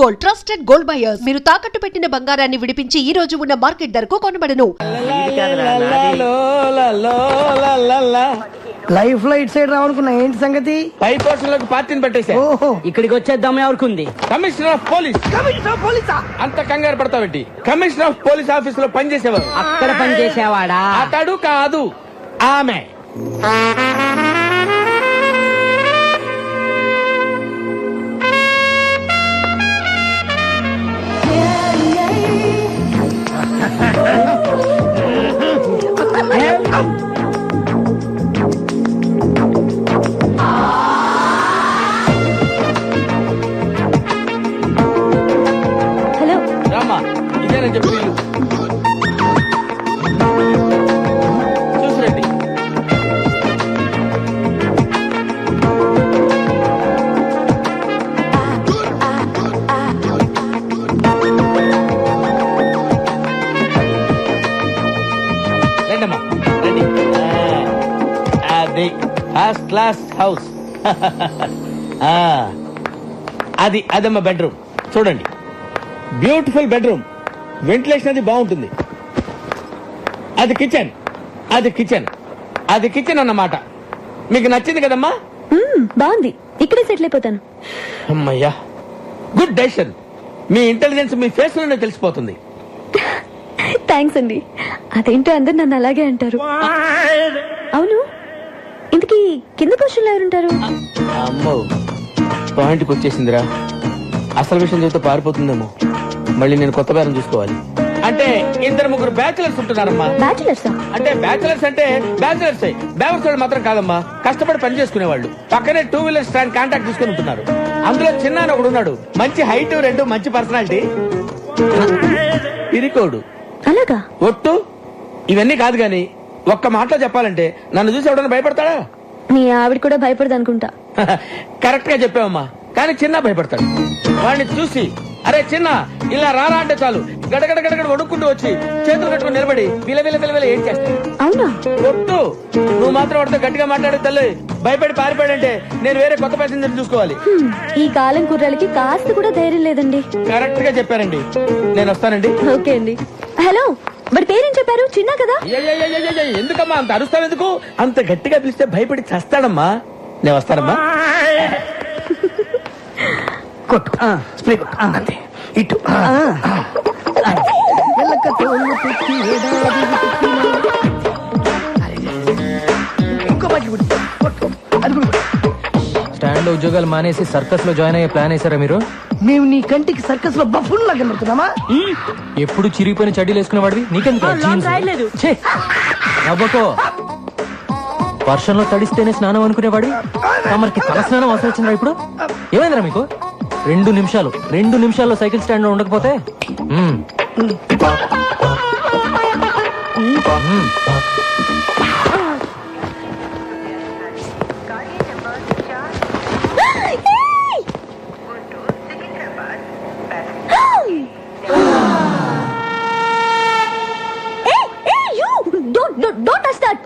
Gold, trusted gold buyers. మీరు తాకట్టు పెట్టిన బంగారాన్ని విడిపించి ఈ రోజు ఉన్న మార్కెట్ ధరకు కొనబడను. లైఫ్ లో ఇటు సైడ్ రావనుకున్నా, ఏంటి సంగతి? పై పోర్షన్ లోకి పార్టీని పెట్టేశా. ఓహో, ఇక్కడికి వచ్చేద్దాం ఎవరికి? Commissioner of police. Commissioner of పోలీసా? అంత కంగారు పడతావేంటి? కమిషనర్ ఆఫ్ పోలీస్ ఆఫీస్ లో పనిచేసేవారు. అక్కడ పని చేసేవాడా? అతడు కాదు, ఆమె. హలో రామ్మా, ఇదేనని చెప్పి ఇల్లు చూసిరండి. రండమ్మా, రండి. అది ఫస్ట్ క్లాస్ హౌస్. అదమ్మా బెడ్రూమ్. చూడండి, బ్యూటిఫుల్ బెడ్రూమ్. వెంటిలేషన్ అది బాగుంటుంది. అది కిచెన్, అది కిచెన్, అది కిచెన్ అన్నమాట. మీకు నచ్చింది కదమ్మా? బాగుంది, ఇక్కడే సెటిల్ అయిపోతాను. అమ్మయ్యా, గుడ్ డెసిషన్. మీ ఇంటెలిజెన్స్ మీ ఫేస్ లోనే తెలిసిపోతుంది. థ్యాంక్స్ అండి. అదేంటో అందరు నన్ను అలాగే అంటారు. అవును, ఇంతకీ కింద క్వశ్చన్లు ఎవరుంటారు? అమ్మో, పాయింట్కి వచ్చేసిందిరా. అసలు విషయం చెబితే పారిపోతుందేమో. మళ్ళీ నేను కొత్త బేరం చూసుకోవాలి. అంటే ఇద్దరు ముగ్గురు బ్యాచులర్స్ ఉంటున్నారమ్మా. బ్యాచులర్సా? అంటే బ్యాచులర్స్ బ్యావర్స్ వాళ్ళు మాత్రం కాదమ్మా, కష్టపడి పని చేసుకునేవాళ్ళు. పక్కనే 2 వీలర్ స్టాండ్ కాంటాక్ట్ తీసుకుని ఉంటున్నారు. అందులో చిన్న ఒకడు ఉన్నాడు, మంచి హైట్, 2 మంచి పర్సనాలిటీ, ఇరికోడు. అలాగా? ఒట్టు. ఇవన్నీ కాదు గాని ఒక్క మాటలో చెప్పాలంటే నన్ను చూసి ఎవడన్నా భయపడతాడా? మీ ఆవిడ కూడా భయపడదు అనుకుంటా. కరెక్ట్ గా చెప్పావమ్మా, కానీ చిన్న భయపడతాడు. వాడిని చూసి అరే చిన్న ఇలా రారా అంటే చాలు గడగడ గడగడ వడుక్కుంటూ వచ్చి చేతులు కట్టుకుని నిలబడి విలవిల ఏం చేస్తాడు. అవునా? ఒట్టు. నువ్వు మాత్రం వాడితో గట్టిగా మాట్లాడే తల్లి. భయపడి పారిపోయాడంటే నేను వేరే కొత్త ప్యాసింజర్ చూసుకోవాలి. ఈ కాలం కుర్రాలకి కాస్త కూడా ధైర్యం లేదండి. కరెక్ట్ గా చెప్పారండి. నేను వస్తానండి. ఓకే అండి. హలో, మరి పేరేం చెప్పారు? చిన్న కదా? ఎందుకమ్మా అంత అరుస్తావు? ఎందుకు అంత గట్టిగా పిలిస్తే భయపడి చస్తాడమ్మా. నేను వస్తానమ్మా. కొట్టు, స్ప్రే కొట్టు, అంతే. ఇటు ఇంకో బట్టి కొట్టు, అది కూడా. స్టాండ్ లో ఉద్యోగాలు మానేసి సర్కస్ లో జాయిన్ అయ్యే ప్లాన్ వేసారా మీరు? మేము నీ కంటికి సర్కస్ లో బఫూన్ లాగా కనబడుతున్నామా? ఎప్పుడు చిరిగిపోయిన చడ్డీలు వేసుకునేవాడివి, నీకెందుకు? నవ్వకో. వర్షంలో తడిస్తేనే స్నానం అనుకునేవాడి, తమరికి తల స్నానం అవసరం వచ్చిందా ఇప్పుడు? ఏమైందిరా మీకు? 2 నిమిషాల్లో సైకిల్ స్టాండ్ లో ఉండకపోతే Don't touch that.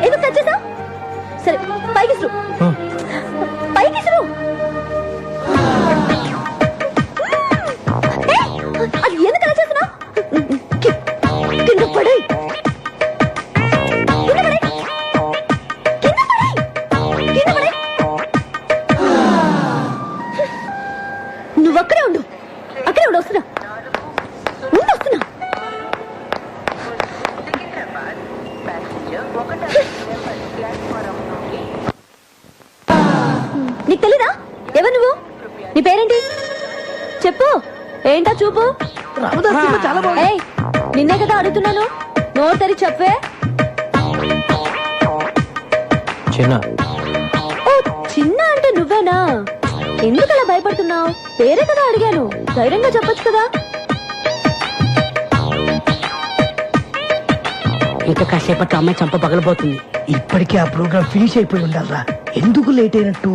ఎందుకు టచ్ చేసావు? సరే, పైకి ఇసు. అది ఎందుకు అలా చేస్తున్నావు? కింద పడే. నువ్వు అక్కడే ఉండు, వస్తున్నా. నీకు తెలీదా? ఎవరు నువ్వు? నీ పేరేంటి చెప్పు. ఏంటా చూపు? చాలా బాగుంది. నిన్నే కదా అడుగుతున్నాను, నోరు తెరి చెప్పే. చిన్న. ఓ, చిన్న అంటే నువ్వేనా? ఎందుకలా భయపడుతున్నావు? పేరే కదా అడిగాను, ధైర్యంగా చెప్పొచ్చు కదా. ఇంకా కాసేపట్లో అమ్మాయి చంప పగలబోతుంది. ఇప్పటికే ఆ ప్రోగ్రామ్ ఫినిష్ అయిపోయి ఉండాలరా. ఎందుకు లేట్ అయినట్టు?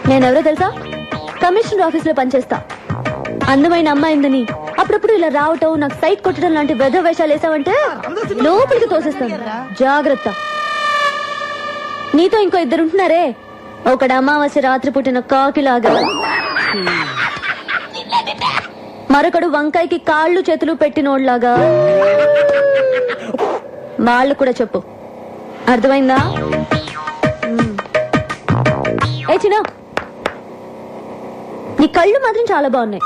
నేనెవరో తెలుసా? కమిషనర్ ఆఫీస్ లో పనిచేస్తా. అందమైన అమ్మాయిందని అప్పుడప్పుడు ఇలా రావటం, నాకు సైట్ కొట్టడం లాంటి వెధ వేషాలు వేసావంటే లోపలికి తోసేస్తాను. జాగ్రత్త. నీతో ఇంకో ఇద్దరు ఉంటున్నారే, ఒకడు అమావాస్య రాత్రి పుట్టిన కాకిలాగా, మరొకడు వంకాయకి కాళ్ళు చేతులు పెట్టినోడ్లాగా. వాళ్ళు కూడా చెప్పు, అర్థమైందా? ఏ చిన్న, నీ కళ్ళు మాత్రం చాలా బాగున్నాయి.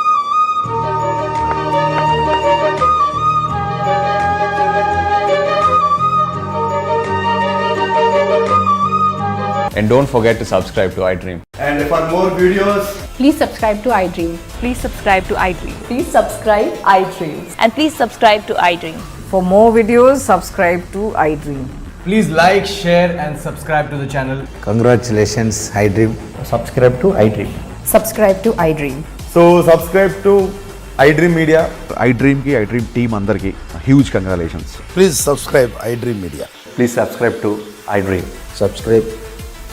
And don't forget to subscribe to iDream. And for more videos, Please subscribe to iDream. Please subscribe to iDream. Please subscribe iDream. And please subscribe to iDream. For more videos, subscribe to iDream. please like, share, and subscribe to the channel. Congratulations, iDream. Subscribe to iDream. Subscribe to iDream. So subscribe to iDream Media. iDream ki iDream team andarki huge congratulations. Please subscribe iDream Media. Please subscribe to iDream. Subscribe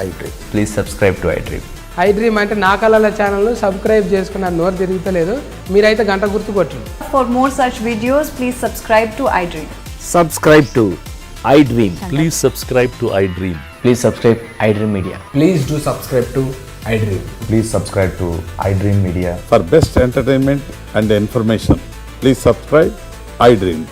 iDream. Please subscribe to iDream. iDream అంటే నా కళల channel subscribe చేసుకున్న నోరు తిరుగుతలేదు. మీరైతే గంట గుర్తు కొట్టండి. For more such videos, please subscribe to iDream. Subscribe to iDream. Please subscribe to iDream. Please subscribe iDream Media. Please do subscribe to iDream. Please subscribe to iDream Media. For best entertainment and information, please subscribe iDream.